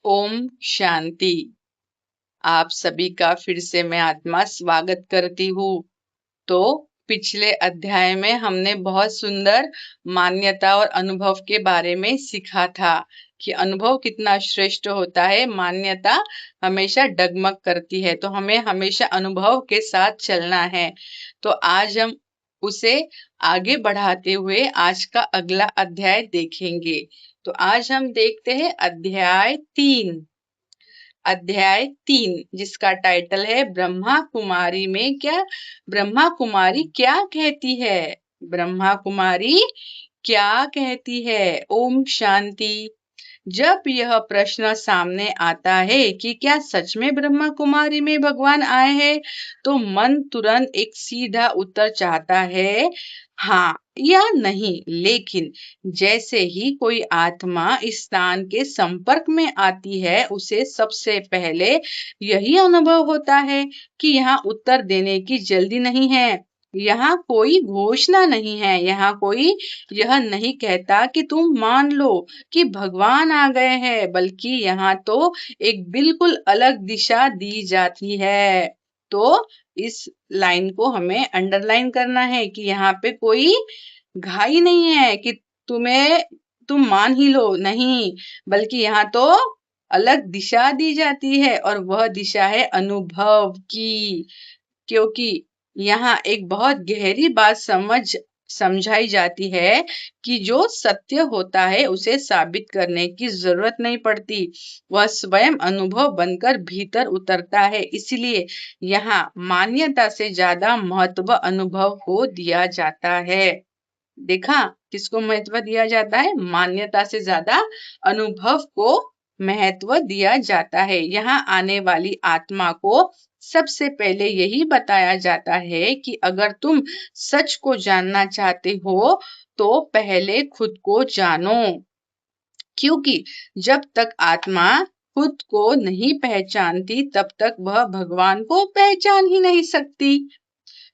ओम शांति। आप सभी का फिर से मैं आत्मा स्वागत करती हूँ। तो पिछले अध्याय में हमने बहुत सुंदर मान्यता और अनुभव के बारे में सीखा था कि अनुभव कितना श्रेष्ठ होता है, मान्यता हमेशा डगमग करती है। तो हमें हमेशा अनुभव के साथ चलना है। तो आज हम उसे आगे बढ़ाते हुए आज का अगला अध्याय देखेंगे। तो आज हम देखते हैं अध्याय 3 जिसका टाइटल है ब्रह्मा कुमारी में क्या ब्रह्मा कुमारी क्या कहती है। ब्रह्मा कुमारी क्या कहती है। ओम शांति। जब यह प्रश्न सामने आता है कि क्या सच में ब्रह्मा कुमारी में भगवान आए हैं, तो मन तुरंत एक सीधा उत्तर चाहता है, हाँ या नहीं। लेकिन जैसे ही कोई आत्मा इस स्थान के संपर्क में आती है, उसे सबसे पहले यही अनुभव होता है कि यहाँ उत्तर देने की जल्दी नहीं है, यहाँ कोई घोषणा नहीं है, यहाँ कोई यह नहीं कहता कि तुम मान लो कि भगवान आ गए हैं, बल्कि यहाँ तो एक बिल्कुल अलग दिशा दी जाती है। तो इस लाइन को हमें अंडरलाइन करना है कि यहाँ पे कोई घाई नहीं है कि तुम मान ही लो, नहीं, बल्कि यहाँ तो अलग दिशा दी जाती है और वह दिशा है अनुभव की। क्योंकि यहाँ एक बहुत गहरी बात समझाई जाती है कि जो सत्य होता है उसे साबित करने की जरूरत नहीं पड़ती, वह स्वयं अनुभव बनकर भीतर उतरता है। इसलिए यहाँ मान्यता से ज्यादा महत्व अनुभव को दिया जाता है। देखा, किसको महत्व दिया जाता है? मान्यता से ज्यादा अनुभव को महत्व दिया जाता है। यहाँ आने वाली आत्मा को सबसे पहले यही बताया जाता है कि अगर तुम सच को जानना चाहते हो तो पहले खुद को जानो। क्योंकि जब तक आत्मा खुद को नहीं पहचानती तब तक वह भगवान को पहचान ही नहीं सकती।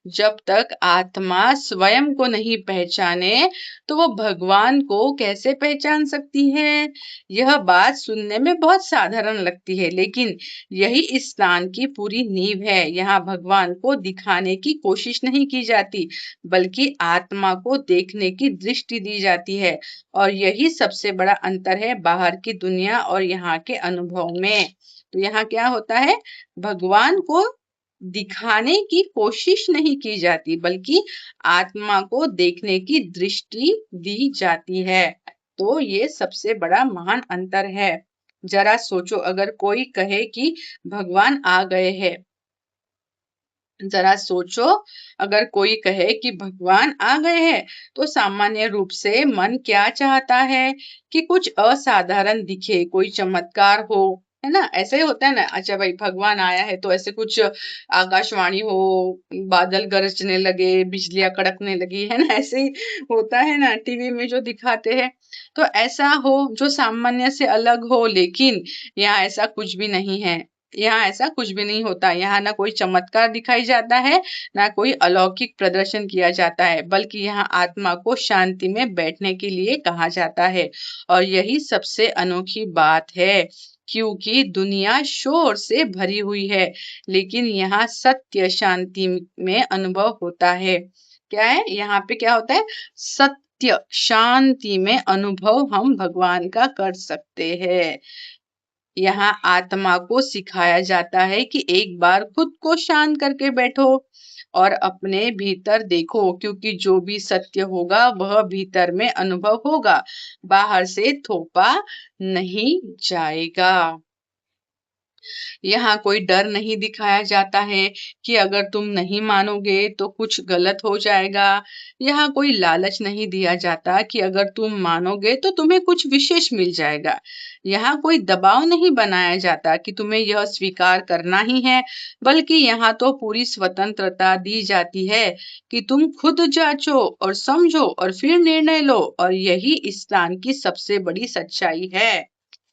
जब तक आत्मा स्वयं को नहीं पहचाने तो वो भगवान को कैसे पहचान सकती है। यह बात सुनने में बहुत साधारण लगती है, लेकिन यही इस स्थान की पूरी नींव है। यहाँ भगवान को दिखाने की कोशिश नहीं की जाती, बल्कि आत्मा को देखने की दृष्टि दी जाती है। और यही सबसे बड़ा अंतर है बाहर की दुनिया और यहाँ के अनुभव में। तो यहाँ क्या होता है, भगवान को दिखाने की कोशिश नहीं की जाती, बल्कि आत्मा को देखने की दृष्टि दी जाती है। तो ये सबसे बड़ा महान अंतर है। जरा सोचो, अगर कोई कहे कि भगवान आ गए हैं, जरा सोचो, अगर कोई कहे कि भगवान आ गए हैं, तो सामान्य रूप से मन क्या चाहता है कि कुछ असाधारण दिखे, कोई चमत्कार हो, है ना। ऐसे ही होता है ना। अच्छा भाई, भगवान आया है तो ऐसे कुछ आकाशवाणी हो, बादल गरजने लगे, बिजलियां कड़कने लगी, है ना। ऐसे ही होता है ना, टीवी में जो दिखाते हैं। तो ऐसा हो जो सामान्य से अलग हो, लेकिन यहाँ ऐसा कुछ भी नहीं है। यहाँ ऐसा कुछ भी नहीं होता। यहाँ ना कोई चमत्कार दिखाई जाता है, ना कोई अलौकिक प्रदर्शन किया जाता है, बल्कि यहाँ आत्मा को शांति में बैठने के लिए कहा जाता है। और यही सबसे अनोखी बात है, क्योंकि दुनिया शोर से भरी हुई है, लेकिन यहाँ सत्य शांति में अनुभव होता है। क्या है यहाँ पे, क्या होता है? सत्य शांति में अनुभव हम भगवान का कर सकते हैं। यहाँ आत्मा को सिखाया जाता है कि एक बार खुद को शांत करके बैठो और अपने भीतर देखो, क्योंकि जो भी सत्य होगा वह भीतर में अनुभव होगा, बाहर से थोपा नहीं जाएगा। यहाँ कोई डर नहीं दिखाया जाता है कि अगर तुम नहीं मानोगे तो कुछ गलत हो जाएगा। यहाँ कोई लालच नहीं दिया जाता कि अगर तुम मानोगे तो तुम्हें कुछ विशेष मिल जाएगा। यहाँ कोई दबाव नहीं बनाया जाता कि तुम्हें यह स्वीकार करना ही है, बल्कि यहाँ तो पूरी स्वतंत्रता दी जाती है कि तुम खुद जांचो और समझो और फिर निर्णय लो। और यही इस्लाम की सबसे बड़ी सच्चाई है।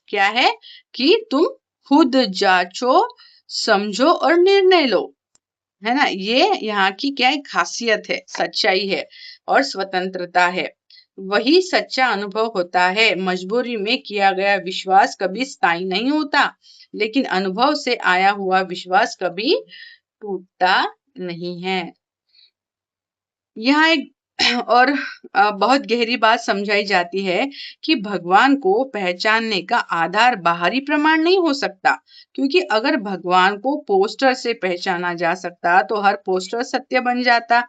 क्या है? कि तुम खुद जांचो, समझो और निर्णय लो, है ना। ये यहाँ की क्या है, खासियत है, सच्चाई है और स्वतंत्रता है। वही सच्चा अनुभव होता है। मजबूरी में किया गया विश्वास कभी स्थायी नहीं होता, लेकिन अनुभव से आया हुआ विश्वास कभी टूटता नहीं है। यहाँ एक और बहुत गहरी बात समझाई जाती है कि भगवान को पहचानने का आधार बाहरी प्रमाण नहीं हो सकता, क्योंकि अगर भगवान को पोस्टर से पहचाना जा सकता तो हर पोस्टर सत्य बन जाता।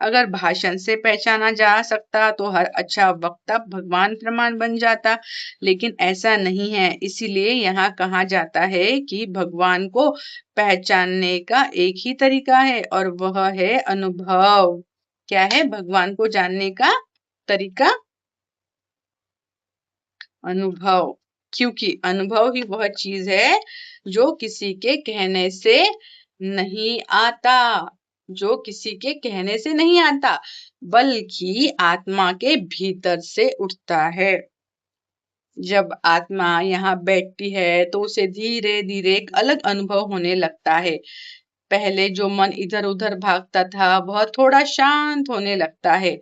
अगर भाषण से पहचाना जा सकता तो हर अच्छा वक्ता भगवान प्रमाण बन जाता, लेकिन ऐसा नहीं है। इसीलिए यहाँ कहा जाता है कि भगवान को पहचानने का एक ही तरीका है और वह है अनुभव। क्या है भगवान को जानने का तरीका? अनुभव। क्योंकि अनुभव ही वह चीज है जो किसी के कहने से नहीं आता, जो किसी के कहने से नहीं आता, बल्कि आत्मा के भीतर से उठता है। जब आत्मा यहाँ बैठती है तो उसे धीरे धीरे एक अलग अनुभव होने लगता है। पहले जो मन इधर उधर भागता था वह थोड़ा शांत होने लगता है।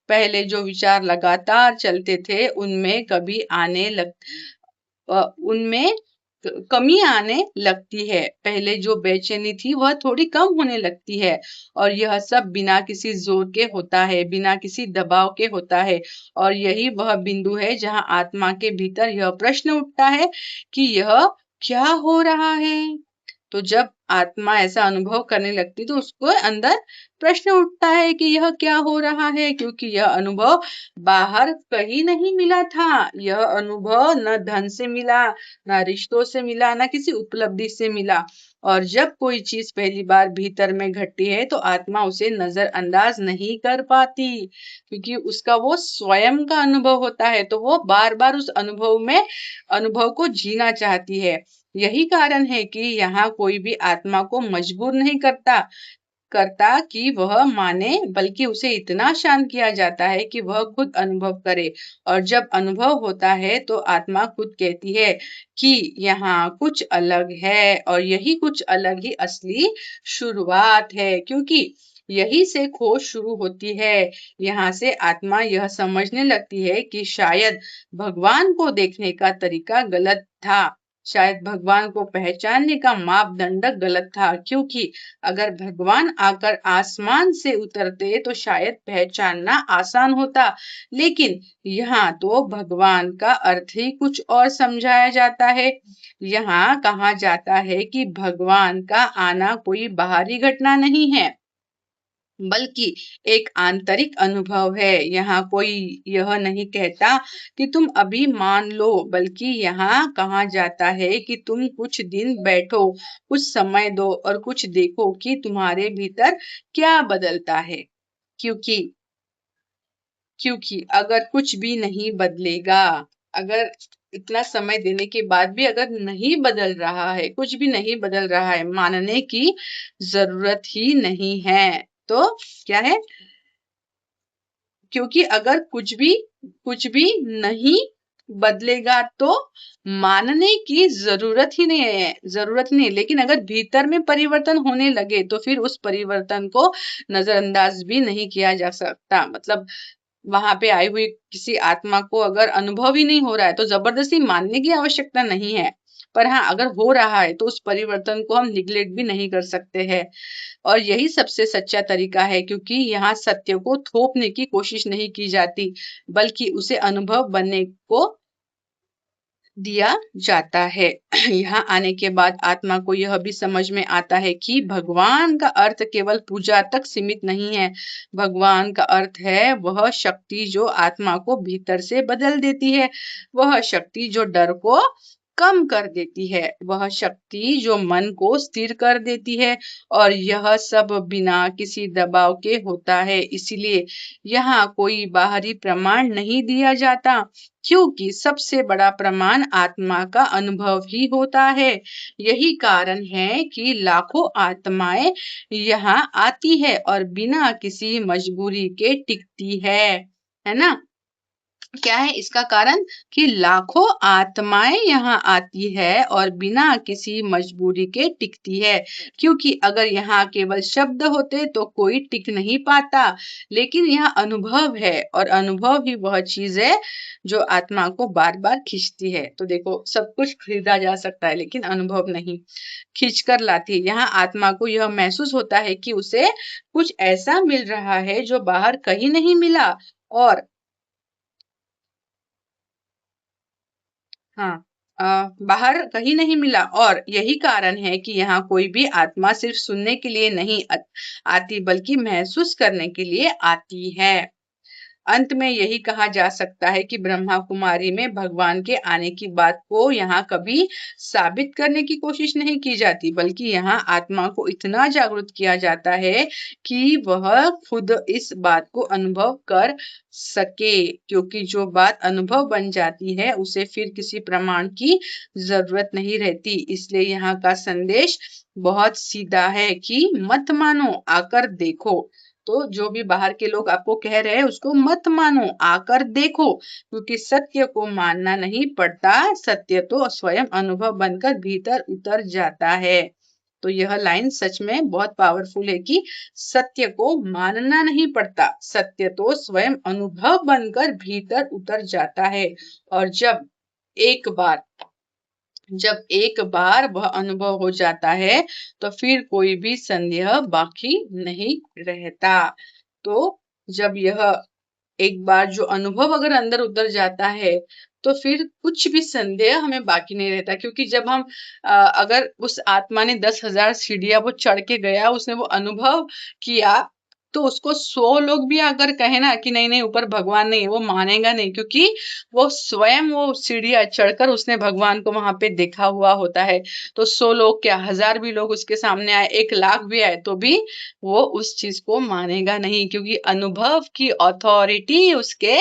पहले जो विचार लगातार चलते थे उनमें उनमें कमी आने लगती है। पहले जो बेचैनी थी वह थोड़ी कम होने लगती है, और यह सब बिना किसी जोर के होता है, बिना किसी दबाव के होता है। और यही वह बिंदु है जहां आत्मा के भीतर यह प्रश्न उठता है कि यह क्या हो रहा है। तो जब आत्मा ऐसा अनुभव करने लगती तो उसको अंदर प्रश्न उठता है कि यह क्या हो रहा है, क्योंकि यह अनुभव बाहर कहीं नहीं मिला था। यह अनुभव न धन से मिला, न रिश्तों से मिला, न किसी उपलब्धि से मिला। और जब कोई चीज पहली बार भीतर में घटती है तो आत्मा उसे नजरअंदाज नहीं कर पाती, क्योंकि उसका वो स्वयं का अनुभव होता है, तो वो बार बार उस अनुभव को जीना चाहती है। यही कारण है कि यहाँ कोई भी आत्मा को मजबूर नहीं करता करता कि वह माने, बल्कि उसे इतना शांत किया जाता है कि वह खुद अनुभव करे। और जब अनुभव होता है तो आत्मा खुद कहती है कि यहाँ कुछ अलग है, और यही कुछ अलग ही असली शुरुआत है, क्योंकि यही से खोज शुरू होती है। यहाँ से आत्मा यह समझने लगती है कि शायद भगवान को देखने का तरीका गलत था, शायद भगवान को पहचानने का मापदंड गलत था, क्योंकि अगर भगवान आकर आसमान से उतरते तो शायद पहचानना आसान होता, लेकिन यहाँ तो भगवान का अर्थ ही कुछ और समझाया जाता है। यहाँ कहा जाता है कि भगवान का आना कोई बाहरी घटना नहीं है, बल्कि एक आंतरिक अनुभव है। यहाँ कोई यह नहीं कहता कि तुम अभी मान लो, बल्कि यहाँ कहा जाता है कि तुम कुछ दिन बैठो, कुछ समय दो और कुछ देखो कि तुम्हारे भीतर क्या बदलता है। क्योंकि क्योंकि अगर कुछ भी नहीं बदलेगा, अगर इतना समय देने के बाद भी अगर नहीं बदल रहा है, कुछ भी नहीं बदल रहा है, मानने की जरूरत ही नहीं है। तो क्या है? क्योंकि अगर कुछ भी नहीं बदलेगा तो मानने की जरूरत नहीं। लेकिन अगर भीतर में परिवर्तन होने लगे तो फिर उस परिवर्तन को नजरअंदाज भी नहीं किया जा सकता। मतलब वहां पे आई हुई किसी आत्मा को अगर अनुभव ही नहीं हो रहा है तो जबरदस्ती मानने की आवश्यकता नहीं है। पर हाँ, अगर हो रहा है तो उस परिवर्तन को हम निग्लेक्ट भी नहीं कर सकते हैं। और यही सबसे सच्चा तरीका है, क्योंकि यहाँ सत्य को थोपने की कोशिश नहीं की जाती, बल्कि उसे अनुभव बनने को दिया जाता है। यहाँ आने के बाद आत्मा को यह भी समझ में आता है कि भगवान का अर्थ केवल पूजा तक सीमित नहीं है। भगवान का अर्थ है वह शक्ति जो आत्मा को भीतर से बदल देती है, वह शक्ति जो डर को कम कर देती है, वह शक्ति जो मन को स्थिर कर देती है, और यह सब बिना किसी दबाव के होता है। इसीलिए यहाँ कोई बाहरी प्रमाण नहीं दिया जाता, क्योंकि सबसे बड़ा प्रमाण आत्मा का अनुभव ही होता है। यही कारण है कि लाखों आत्माएं यहाँ आती है और बिना किसी मजबूरी के टिकती है ना? क्या है इसका कारण कि लाखों आत्माएं यहाँ आती है और बिना किसी मजबूरी के टिकती है, क्योंकि अगर यहाँ केवल शब्द होते तो कोई टिक नहीं पाता, लेकिन यहाँ अनुभव है और अनुभव ही वह चीज है जो आत्मा को बार बार खींचती है। तो देखो, सब कुछ खरीदा जा सकता है लेकिन अनुभव नहीं, खींच कर लाती है। यहाँ आत्मा को यह महसूस होता है कि उसे कुछ ऐसा मिल रहा है जो बाहर कहीं नहीं मिला, और हाँ, बाहर कहीं नहीं मिला, और यही कारण है कि यहाँ कोई भी आत्मा सिर्फ सुनने के लिए नहीं आती, बल्कि महसूस करने के लिए आती है। अंत में यही कहा जा सकता है कि ब्रह्मा कुमारी में भगवान के आने की बात को यहाँ कभी साबित करने की कोशिश नहीं की जाती, बल्कि यहाँ आत्मा को इतना जागरूक किया जाता है कि वह खुद इस बात को अनुभव कर सके, क्योंकि जो बात अनुभव बन जाती है उसे फिर किसी प्रमाण की जरूरत नहीं रहती। इसलिए यहाँ का संदेश बहुत सीधा है कि मत मानो, आकर देखो। तो जो भी बाहर के लोग आपको कह रहे हैं उसको मत मानो, आकर देखो, क्योंकि सत्य को मानना नहीं पड़ता, सत्य तो स्वयं अनुभव बनकर भीतर उतर जाता है। तो यह लाइन सच में बहुत पावरफुल है कि सत्य को मानना नहीं पड़ता, सत्य तो स्वयं अनुभव बनकर भीतर उतर जाता है। और एक बार जब एक बार वह अनुभव हो जाता है तो फिर कोई भी संदेह बाकी नहीं रहता। तो जब यह एक बार जो अनुभव अगर अंदर उतर जाता है तो फिर कुछ भी संदेह हमें बाकी नहीं रहता, क्योंकि जब हम अगर उस आत्मा ने 10,000 सीढ़ियां वो चढ़ के गया, उसने वो अनुभव किया, तो उसको 100 लोग भी अगर कहे ना कि नहीं नहीं ऊपर भगवान नहीं है, वो मानेगा नहीं, क्योंकि वो स्वयं वो सीढ़ियां चढ़कर उसने भगवान को वहां पे देखा हुआ होता है। तो 100 लोग क्या, 1000 भी लोग उसके सामने आए, 1 लाख भी आए, तो भी वो उस चीज को मानेगा नहीं, क्योंकि अनुभव की अथॉरिटी उसके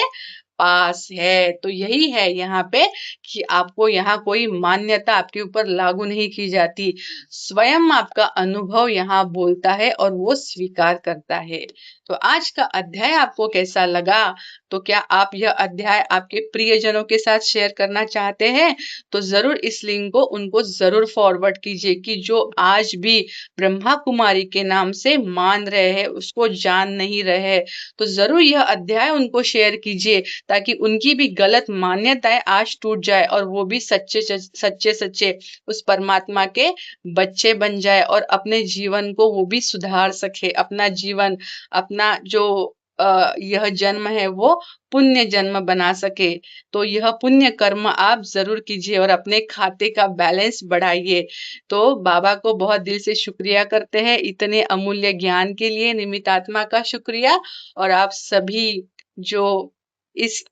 पास है। तो यही है यहाँ पे कि आपको यहाँ कोई मान्यता आपके ऊपर लागू नहीं की जाती, स्वयं आपका अनुभव यहाँ बोलता है और वो स्वीकार करता है। तो आज का अध्याय आपको कैसा लगा? तो क्या आप यह अध्याय आपके प्रियजनों के साथ शेयर करना चाहते हैं? तो जरूर इस लिंक को उनको जरूर फॉरवर्ड कीजिए, कि जो आज भी ब्रह्मा कुमारी के नाम से मान रहे हैं, उसको जान नहीं रहे, तो जरूर यह अध्याय उनको शेयर कीजिए, ताकि उनकी भी गलत मान्यताएं आज टूट जाए और वो भी सच्चे सच्चे सच्चे उस परमात्मा के बच्चे बन जाए और अपने जीवन को वो भी सुधार सके, अपना जीवन, अपना जो यह जन्म है वो पुण्य जन्म बना सके। तो यह पुण्य कर्म आप जरूर कीजिए और अपने खाते का बैलेंस बढ़ाइए। तो बाबा को बहुत दिल से शुक्रिया करते हैं इतने अमूल्य ज्ञान के लिए, निमित आत्मा का शुक्रिया, और आप सभी जो इस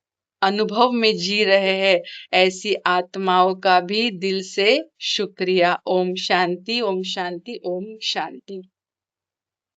अनुभव में जी रहे हैं ऐसी आत्माओं का भी दिल से शुक्रिया। ओम शांति, ओम शांति, ओम शांति।